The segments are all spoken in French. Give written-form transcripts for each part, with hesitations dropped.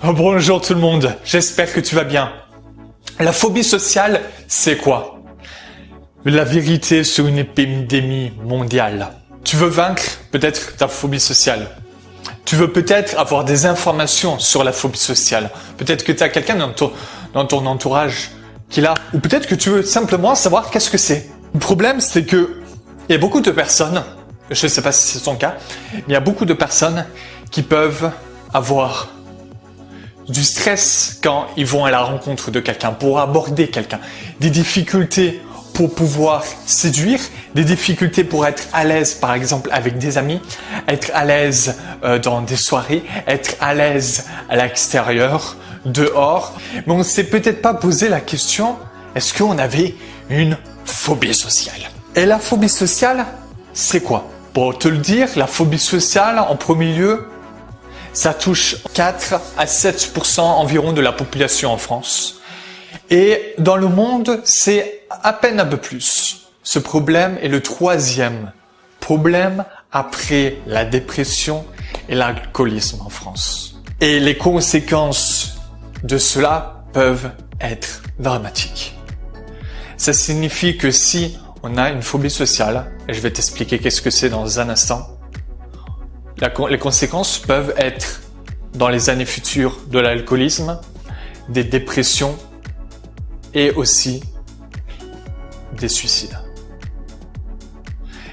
Oh, bonjour tout le monde, j'espère que tu vas bien. La phobie sociale, c'est quoi? La vérité sur une épidémie mondiale. Tu veux vaincre peut-être ta phobie sociale. Tu veux peut-être avoir des informations sur la phobie sociale. Peut-être que tu as quelqu'un dans ton entourage qui l'a. Ou peut-être que tu veux simplement savoir qu'est-ce que c'est. Le problème, c'est que il y a beaucoup de personnes, je ne sais pas si c'est ton cas, mais il y a beaucoup de personnes qui peuvent avoir du stress quand ils vont à la rencontre de quelqu'un, pour aborder quelqu'un, des difficultés pour pouvoir séduire, des difficultés pour être à l'aise par exemple avec des amis, être à l'aise dans des soirées, être à l'aise à l'extérieur, dehors. Mais on ne s'est peut-être pas posé la question, est-ce qu'on avait une phobie sociale? Et la phobie sociale, c'est quoi? Pour te le dire, la phobie sociale, en premier lieu, ça touche 4 à 7% environ de la population en France. Et dans le monde, c'est à peine un peu plus. Ce problème est le 3e problème après la dépression et l'alcoolisme en France. Et les conséquences de cela peuvent être dramatiques. Ça signifie que si on a une phobie sociale, et je vais t'expliquer qu'est-ce que c'est dans un instant, les conséquences peuvent être, dans les années futures, de l'alcoolisme, des dépressions et aussi des suicides.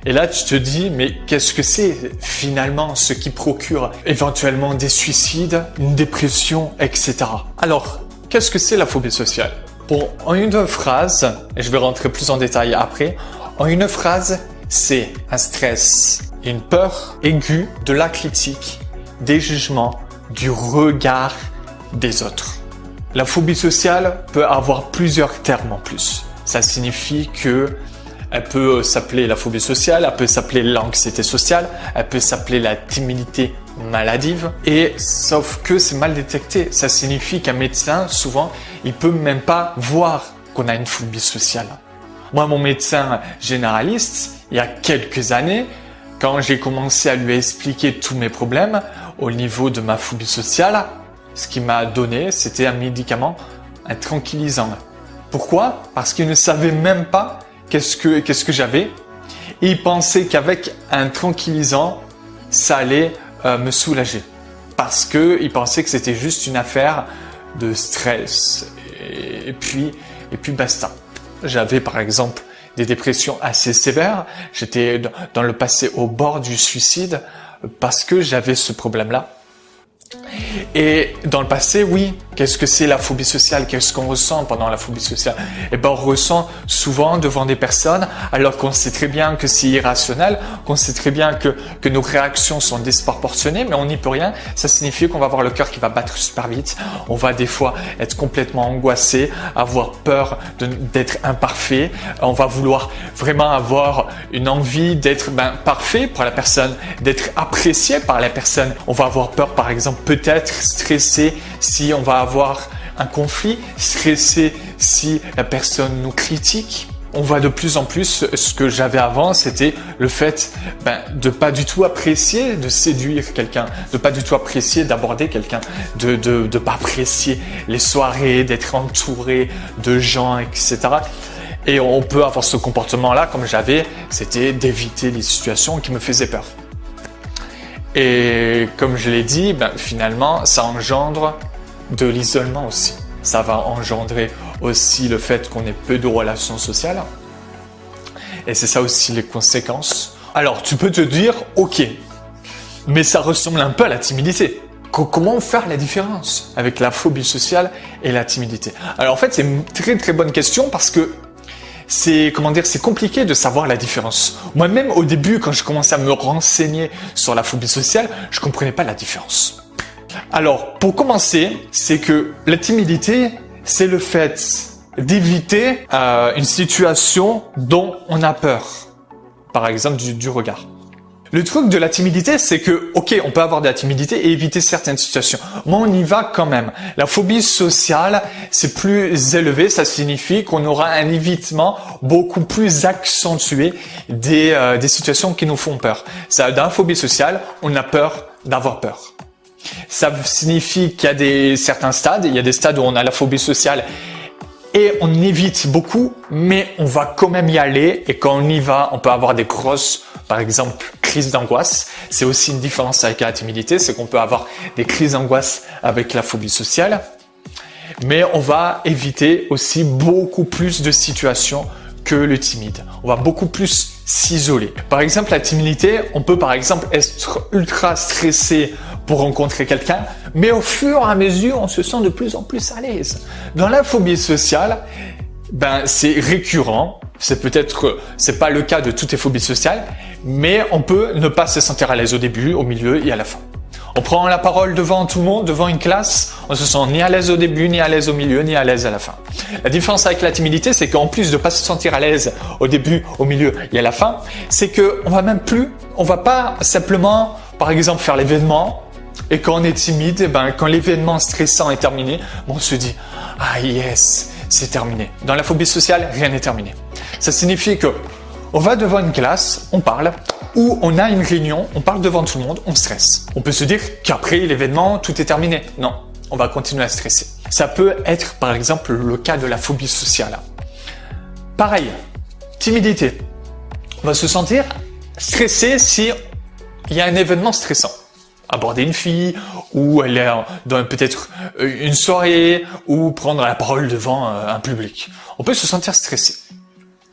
Et là, tu te dis, mais qu'est-ce que c'est finalement ce qui procure éventuellement des suicides, une dépression, etc. Alors, qu'est-ce que c'est la phobie sociale? Bon, en une phrase, et je vais rentrer plus en détail après, en une phrase, c'est un stress, une peur aiguë de la critique, des jugements, du regard des autres. La phobie sociale peut avoir plusieurs termes en plus. Ça signifie que elle peut s'appeler la phobie sociale, elle peut s'appeler l'anxiété sociale, elle peut s'appeler la timidité maladive. Et sauf que c'est mal détecté. Ça signifie qu'un médecin, souvent, il peut même pas voir qu'on a une phobie sociale. Moi, mon médecin généraliste, il y a quelques années, quand j'ai commencé à lui expliquer tous mes problèmes au niveau de ma phobie sociale, ce qu'il m'a donné, c'était un médicament, un tranquillisant. Pourquoi? Parce qu'il ne savait même pas qu'est-ce que j'avais. Et il pensait qu'avec un tranquillisant, ça allait me soulager. Parce qu'il pensait que c'était juste une affaire de stress. Et puis basta. J'avais par exemple des dépressions assez sévères. J'étais dans le passé au bord du suicide parce que j'avais ce problème-là. Et dans le passé, oui, qu'est-ce que c'est la phobie sociale? Qu'est-ce qu'on ressent pendant la phobie sociale? Eh ben, on ressent souvent devant des personnes, alors qu'on sait très bien que c'est irrationnel, qu'on sait très bien que nos réactions sont disproportionnées, mais on n'y peut rien. Ça signifie qu'on va avoir le cœur qui va battre super vite. On va des fois être complètement angoissé, avoir peur d'être imparfait. On va vouloir vraiment avoir une envie d'être parfait pour la personne, d'être apprécié par la personne. On va avoir peur, par exemple, peut-être stressé si on va avoir un conflit, stressé si la personne nous critique. On voit de plus en plus, ce que j'avais avant, c'était le fait de pas du tout apprécier de séduire quelqu'un, de pas du tout apprécier d'aborder quelqu'un, de pas apprécier les soirées, d'être entouré de gens, etc. Et on peut avoir ce comportement-là, comme j'avais, c'était d'éviter les situations qui me faisaient peur. Et comme je l'ai dit, finalement, ça engendre de l'isolement aussi. Ça va engendrer aussi le fait qu'on ait peu de relations sociales. Et c'est ça aussi les conséquences. Alors, tu peux te dire, ok, mais ça ressemble un peu à la timidité. Comment faire la différence avec la phobie sociale et la timidité? Alors en fait, c'est une très très bonne question parce que c'est compliqué de savoir la différence. Moi-même, au début, quand je commençais à me renseigner sur la phobie sociale, je comprenais pas la différence. Alors, pour commencer, c'est que la timidité, c'est le fait d'éviter une situation dont on a peur. Par exemple, du regard. Le truc de la timidité, c'est que, ok, on peut avoir de la timidité et éviter certaines situations, mais on y va quand même. La phobie sociale, c'est plus élevé, ça signifie qu'on aura un évitement beaucoup plus accentué des situations qui nous font peur. Dans la phobie sociale, on a peur d'avoir peur. Ça signifie qu'il y a certains stades, il y a des stades où on a la phobie sociale et on évite beaucoup, mais on va quand même y aller, et quand on y va, on peut avoir des grosses, par exemple, crises d'angoisse. C'est aussi une différence avec la timidité, c'est qu'on peut avoir des crises d'angoisse avec la phobie sociale, mais on va éviter aussi beaucoup plus de situations que le timide. On va beaucoup plus s'isoler. Par exemple, la timidité, on peut par exemple être ultra stressé pour rencontrer quelqu'un, mais au fur et à mesure, on se sent de plus en plus à l'aise. Dans la phobie sociale, c'est récurrent. C'est pas le cas de toutes les phobies sociales, mais on peut ne pas se sentir à l'aise au début, au milieu et à la fin. On prend la parole devant tout le monde, devant une classe, on se sent ni à l'aise au début, ni à l'aise au milieu, ni à l'aise à la fin. La différence avec la timidité, c'est qu'en plus de pas se sentir à l'aise au début, au milieu et à la fin, c'est que on va pas simplement, par exemple, faire l'événement, et quand on est timide, quand l'événement stressant est terminé, on se dit « Ah yes, c'est terminé ». Dans la phobie sociale, rien n'est terminé. Ça signifie que on va devant une classe, on parle, ou on a une réunion, on parle devant tout le monde, on stresse. On peut se dire qu'après l'événement, tout est terminé. Non, on va continuer à stresser. Ça peut être par exemple le cas de la phobie sociale. Pareil, timidité. On va se sentir stressé si il y a un événement stressant. Aborder une fille, ou aller dans peut-être une soirée, ou prendre la parole devant un public. On peut se sentir stressé.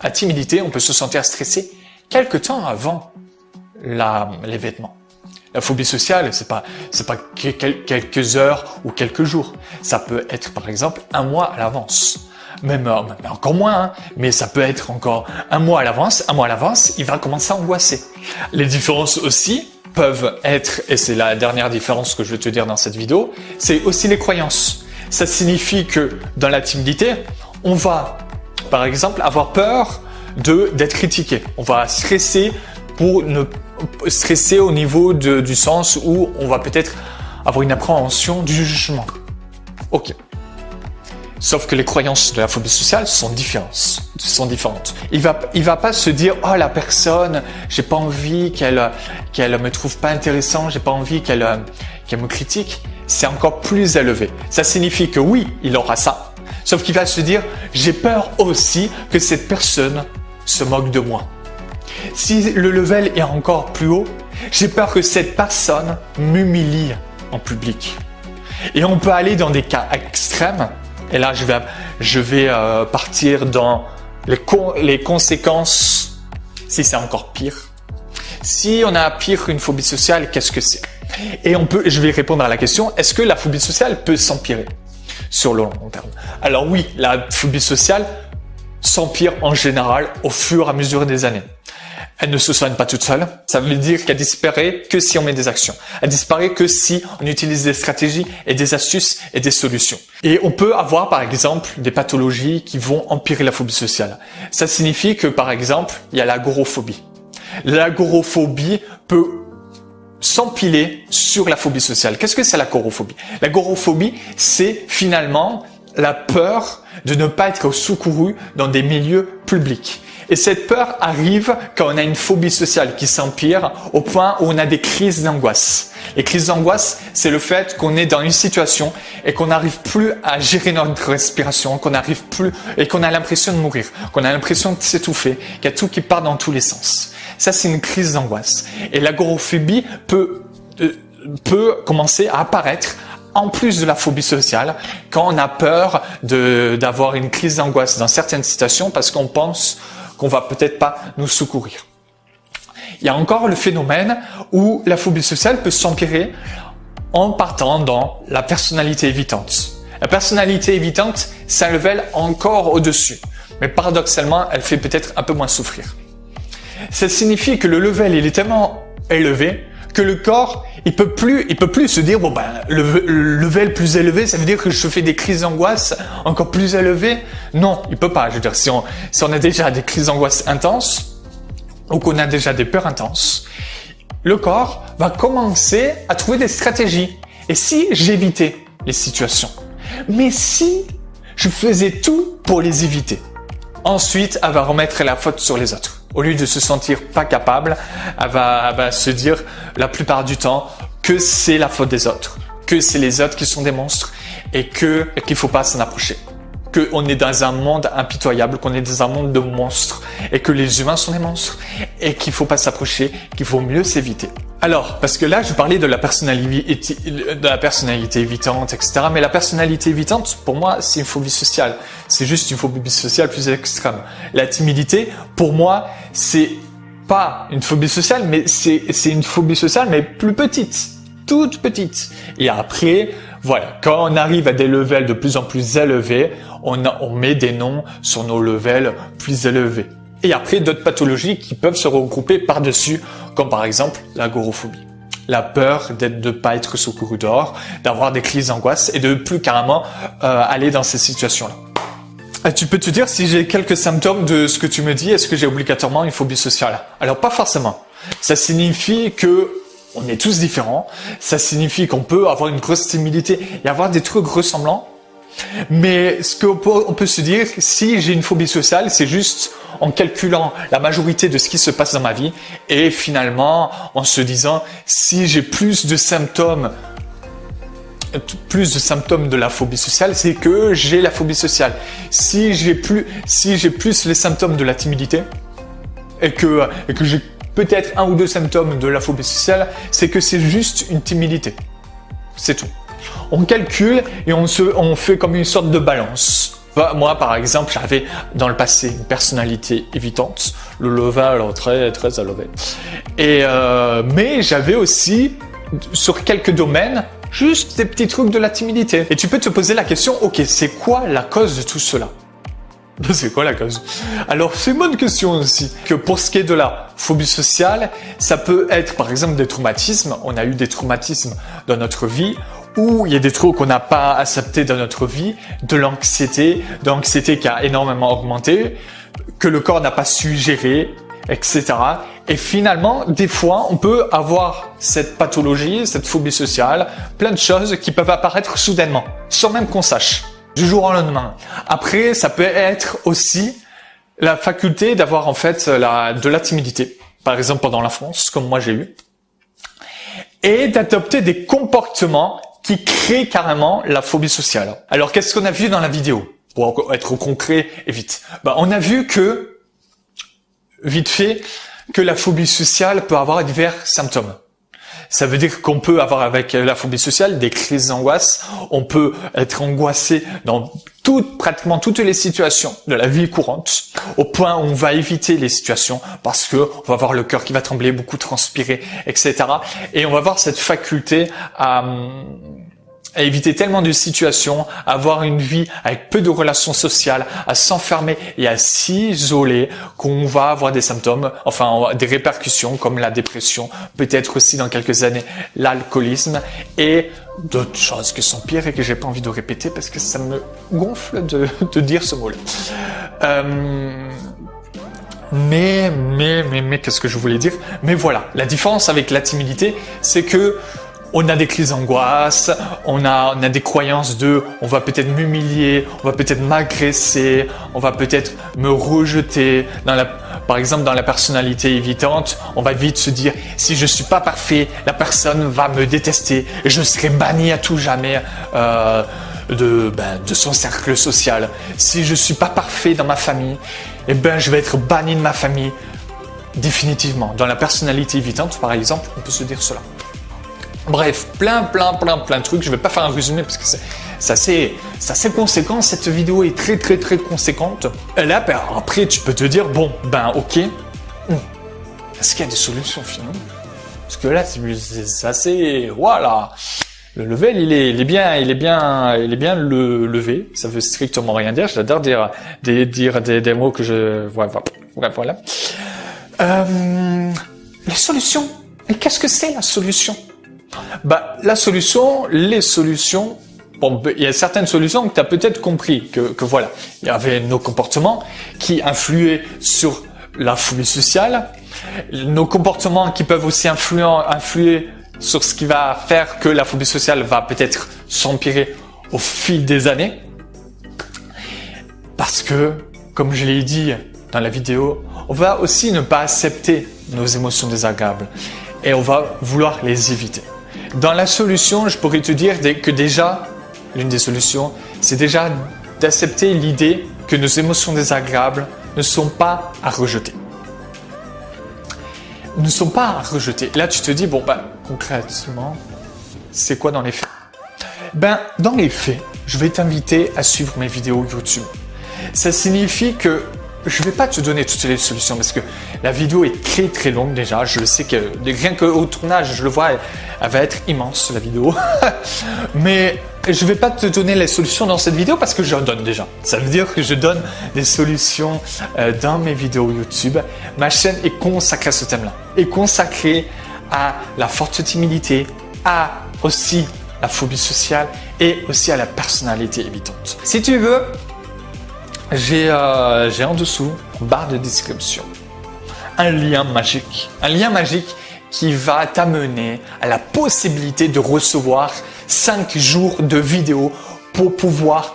À timidité, on peut se sentir stressé quelque temps avant l'événement. La phobie sociale, c'est pas quelques heures ou quelques jours. Ça peut être par exemple un mois à l'avance. Même encore moins, mais ça peut être encore un mois à l'avance. Un mois à l'avance, il va commencer à angoisser. Les différences aussi peuvent être, et c'est la dernière différence que je vais te dire dans cette vidéo, c'est aussi les croyances. Ça signifie que dans la timidité, on va par exemple avoir peur d'être critiqué. On va stresser au niveau du sens où on va peut-être avoir une appréhension du jugement. Ok. Sauf que les croyances de la phobie sociale sont différentes. Il va pas se dire, oh, la personne, j'ai pas envie qu'elle me trouve pas intéressant, j'ai pas envie qu'elle me critique. C'est encore plus élevé. Ça signifie que oui, il aura ça. Sauf qu'il va se dire, j'ai peur aussi que cette personne se moque de moi. Si le level est encore plus haut, j'ai peur que cette personne m'humilie en public. Et on peut aller dans des cas extrêmes. Et là, je vais partir dans les conséquences si c'est encore pire. Si on a pire qu'une phobie sociale, qu'est-ce que c'est? Et je vais répondre à la question, est-ce que la phobie sociale peut s'empirer sur le long terme? Alors oui, la phobie sociale s'empire en général au fur et à mesure des années. Elle ne se soigne pas toute seule. Ça veut dire qu'elle disparaît que si on met des actions. Elle disparaît que si on utilise des stratégies et des astuces et des solutions. Et on peut avoir, par exemple, des pathologies qui vont empirer la phobie sociale. Ça signifie que, par exemple, il y a l'agoraphobie. L'agoraphobie peut s'empiler sur la phobie sociale. Qu'est-ce que c'est l'agoraphobie? L'agoraphobie, c'est finalement la peur de ne pas être secouru dans des milieux publics. Et cette peur arrive quand on a une phobie sociale qui s'empire au point où on a des crises d'angoisse. Les crises d'angoisse, c'est le fait qu'on est dans une situation et qu'on n'arrive plus à gérer notre respiration, qu'on n'arrive plus et qu'on a l'impression de mourir, qu'on a l'impression de s'étouffer, qu'il y a tout qui part dans tous les sens. Ça, c'est une crise d'angoisse. Et l'agoraphobie peut commencer à apparaître en plus de la phobie sociale, quand on a peur d'avoir une crise d'angoisse dans certaines situations parce qu'on pense qu'on va peut-être pas nous secourir. Il y a encore le phénomène où la phobie sociale peut s'empirer en partant dans la personnalité évitante. La personnalité évitante, c'est un level encore au-dessus, mais paradoxalement, elle fait peut-être un peu moins souffrir. Ça signifie que le level, il est tellement élevé que le corps, il peut plus se dire, le level plus élevé, ça veut dire que je fais des crises d'angoisse encore plus élevées. Non, il peut pas. Je veux dire, si on a déjà des crises d'angoisse intenses, ou qu'on a déjà des peurs intenses, le corps va commencer à trouver des stratégies. Et si j'évitais les situations? Mais si je faisais tout pour les éviter? Ensuite, elle va remettre la faute sur les autres. Au lieu de se sentir pas capable, elle va se dire la plupart du temps que c'est la faute des autres, que c'est les autres qui sont des monstres et qu'il faut pas s'en approcher. Qu'on est dans un monde impitoyable, qu'on est dans un monde de monstres et que les humains sont des monstres et qu'il faut pas s'approcher, qu'il faut mieux s'éviter. Alors, parce que là, je parlais de la personnalité évitante, etc. Mais la personnalité évitante, pour moi, c'est une phobie sociale. C'est juste une phobie sociale plus extrême. La timidité, pour moi, c'est pas une phobie sociale, mais c'est une phobie sociale, mais plus petite. Toute petite. Et après, voilà, quand on arrive à des levels de plus en plus élevés, on met des noms sur nos levels plus élevés. Et après, d'autres pathologies qui peuvent se regrouper par-dessus, comme par exemple l'agoraphobie. La peur de ne pas être secouru dehors, d'avoir des crises d'angoisse et de plus carrément aller dans ces situations-là. Et tu peux te dire, si j'ai quelques symptômes de ce que tu me dis, est-ce que j'ai obligatoirement une phobie sociale? Alors pas forcément. Ça signifie que on est tous différents. Ça signifie qu'on peut avoir une grosse timidité et avoir des trucs ressemblants. Mais ce qu'on peut se dire, si j'ai une phobie sociale, c'est juste en calculant la majorité de ce qui se passe dans ma vie et finalement en se disant, si j'ai plus de symptômes de la phobie sociale, c'est que j'ai la phobie sociale. Si j'ai plus les symptômes de la timidité et que j'ai peut-être un ou deux symptômes de la phobie sociale, c'est que c'est juste une timidité. C'est tout. On calcule et on fait comme une sorte de balance. Moi, par exemple, j'avais dans le passé une personnalité évitante, le level très très élevé. Mais j'avais aussi sur quelques domaines juste des petits trucs de la timidité. Et tu peux te poser la question, ok, c'est quoi la cause de tout cela? C'est quoi la cause? Alors, c'est une bonne question aussi. Que pour ce qui est de la phobie sociale, ça peut être par exemple des traumatismes. On a eu des traumatismes dans notre vie, ou il y a des trucs qu'on n'a pas acceptés dans notre vie, de l'anxiété qui a énormément augmenté, que le corps n'a pas su gérer, etc. Et finalement, des fois, on peut avoir cette pathologie, cette phobie sociale, plein de choses qui peuvent apparaître soudainement, sans même qu'on sache. Du jour au lendemain. Après, ça peut être aussi la faculté d'avoir en fait de la timidité, par exemple pendant l'enfance, comme moi j'ai eu, et d'adopter des comportements qui créent carrément la phobie sociale. Alors, qu'est-ce qu'on a vu dans la vidéo? Pour être concret et vite. On a vu que, vite fait, que la phobie sociale peut avoir divers symptômes. Ça veut dire qu'on peut avoir avec la phobie sociale des crises d'angoisse, on peut être angoissé dans pratiquement toutes les situations de la vie courante, au point où on va éviter les situations parce que on va avoir le cœur qui va trembler, beaucoup transpirer, etc. Et on va avoir cette faculté à éviter tellement de situations, à avoir une vie avec peu de relations sociales, à s'enfermer et à s'isoler qu'on va avoir des symptômes, enfin des répercussions comme la dépression, peut-être aussi dans quelques années l'alcoolisme et d'autres choses qui sont pires et que j'ai pas envie de répéter parce que ça me gonfle de dire ce mot-là. Mais qu'est-ce que je voulais dire? Mais voilà, la différence avec la timidité, c'est que on a des crises d'angoisse, on a des croyances on va peut-être m'humilier, on va peut-être m'agresser, on va peut-être me rejeter. Par exemple, dans la personnalité évitante, on va vite se dire si je suis pas parfait, la personne va me détester et je serai banni à tout jamais de son cercle social. Si je suis pas parfait dans ma famille, je vais être banni de ma famille définitivement. Dans la personnalité évitante, par exemple, on peut se dire cela. Bref, plein de trucs. Je vais pas faire un résumé parce que c'est assez conséquent. Cette vidéo est très conséquente. Et là, après, tu peux te dire, ok. Est-ce qu'il y a des solutions finalement? Parce que là, c'est assez, voilà. Le level, il est bien levé. Ça veut strictement rien dire. J'adore dire des mots que je, voilà. Les solutions. Et qu'est-ce que c'est la solution? Les solutions, il y a certaines solutions que tu as peut-être compris que voilà, il y avait nos comportements qui influaient sur la phobie sociale Nos comportements qui peuvent aussi influer sur ce qui va faire que la phobie sociale va peut-être s'empirer au fil des années. Parce que, comme je l'ai dit dans la vidéo, on va aussi ne pas accepter nos émotions désagréables et on va vouloir les éviter. Dans la solution, je pourrais te dire que déjà, l'une des solutions, c'est déjà d'accepter l'idée que nos émotions désagréables ne sont pas à rejeter. Ne sont pas à rejeter. Là, tu te dis, bon, concrètement, c'est quoi dans les faits? Dans les faits, je vais t'inviter à suivre mes vidéos YouTube. Ça signifie que je ne vais pas te donner toutes les solutions parce que la vidéo est très très longue déjà. Je sais que rien qu'au tournage, je le vois, elle va être immense la vidéo. Mais je ne vais pas te donner les solutions dans cette vidéo parce que je en donne déjà. Ça veut dire que je donne des solutions dans mes vidéos YouTube. Ma chaîne est consacrée à ce thème-là. Est consacrée à la forte timidité, à aussi la phobie sociale et aussi à la personnalité évitante. Si tu veux, j'ai en dessous, en barre de description, un lien magique qui va t'amener à la possibilité de recevoir 5 jours de vidéos pour pouvoir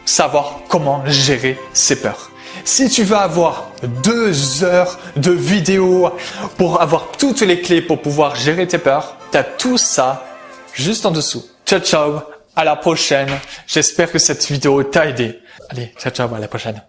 savoir comment gérer ses peurs. Si tu veux avoir 2 heures de vidéos pour avoir toutes les clés pour pouvoir gérer tes peurs, tu as tout ça juste en dessous. Ciao, ciao, à la prochaine. J'espère que cette vidéo t'a aidé. Allez, ciao, ciao, à la prochaine.